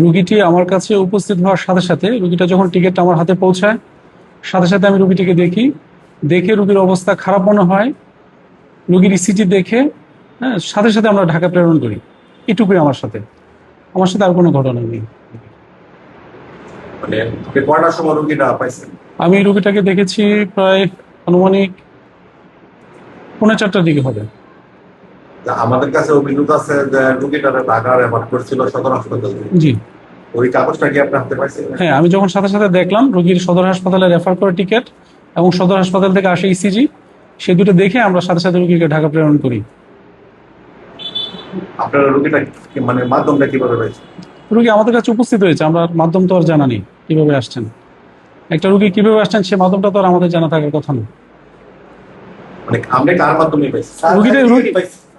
রুগীটি আমার কাছে উপস্থিত হওয়ার সাথে সাথে রুগীটা যখন টিকিটটা আমার হাতে পৌঁছায়, সাথে সাথে আমি রুগীটিকে দেখি, দেখে রুগীর অবস্থা খারাপ মনে হয়, রুগীর ইসিজি দেখে, হ্যাঁ, সাথে সাথে আমরা ঢাকা প্রেরণ করি। এটুকুই আমার সাথে আর কোনো ঘটনা নেই। মানে আপনি কয়টার সময় রুগীটা পাইছেন? আমি রুগীটাকে দেখেছি প্রায় আনুমানিক 3:45টার দিকে হবে। আমাদের কাছে অভিযোগ আছে যে রুগীটা ঢাকা রেফার করছিল সদর হাসপাতাল থেকে। জি, ওই কাগজটা কি আপনি হাতে পাইছেন? হ্যাঁ, আমি যখন সাথে সাথে দেখলাম রুগীর সদর হাসপাতালে রেফার করে টিকিট এবং সদর হাসপাতাল থেকে আসে ইসিজি, সে দুটো দেখে আমরা সাথে সাথে রুগীকে ঢাকা প্রেরণ করি। আপনার রুগীটা মানে মাধ্যমটা কিভাবে পাইছেন? রুগী আমাদের কাছে উপস্থিত হয়েছে, আমরা মাধ্যম তো আর জানা নেই কিভাবে আসছেন। একটা রুগী কিভাবে আসছেন সে মাধ্যমটা তো আর আমাদের জানা থাকার কথা না। মানে আপনি কার মাধ্যমে পাইছেন?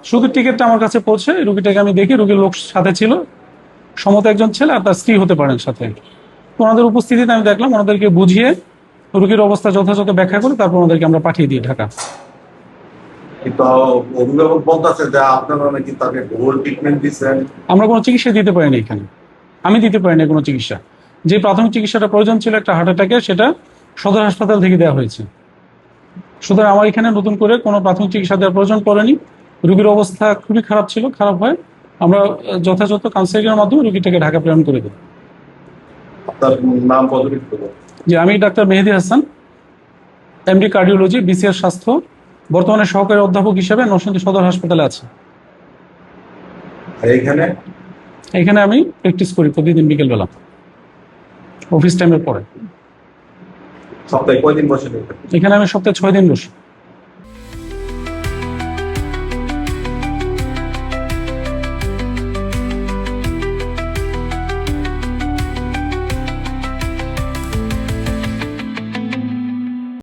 শুধু টিকিটটা আমার কাছে পৌঁছে রুগীটাকে আমি দেখি, রুগীর লোক সাথে ছিল, সম্ভবত একজন ছেলে আর তার স্ত্রী হতে পারেন সাথে। তো ওনাদের উপস্থিতিতে আমি দেখলাম, ওনাদেরকে বুঝিয়ে রুগীর অবস্থা যথাযথ ব্যাখ্যা করে তারপর ওনাদেরকে আমরা পাঠিয়ে দিই ঢাকা। কিন্তু অভিভাবক বলতেছে যে আপনারা নাকি তাকে ভুল ট্রিটমেন্ট দিচ্ছেন। আমরা কোনো চিকিৎসা দিতে পারিনি এখানে, আমি দিতে পারিনি কোনো চিকিৎসা। যে প্রাথমিক চিকিৎসাটা প্রয়োজন ছিল একটা হার্ট অ্যাটাকের, সেটা সদর হাসপাতাল থেকে দেওয়া হয়েছে। সুতরাং আমার এখানে নতুন করে কোনো প্রাথমিক চিকিৎসা দেওয়ার প্রয়োজন পড়েনি। রুগীর অবস্থা খুবই খারাপ ছিল, খারাপ হয় আমরা যথাযথ কাউন্সেলিংয়ের মাধ্যমে রুগীটাকে ঢাকা প্রেরণ করে দিই। আপনার নাম পদবি কি? যে আমি ডাক্তার মেহেদী হাসান, এমডি কার্ডিওলজি, বিসিআর স্বাস্থ্য, বর্তমানে সহকারী অধ্যাপক হিসেবে নরসিংদী সদর হাসপাতালে আছে। আর এইখানে এখানে আমি প্র্যাকটিস করি প্রতিদিন বিকেলবেলা অফিস টাইমের পরে। সপ্তাহে কয়দিন বসে? এখানে আমি সপ্তাহে 6 দিন বসি।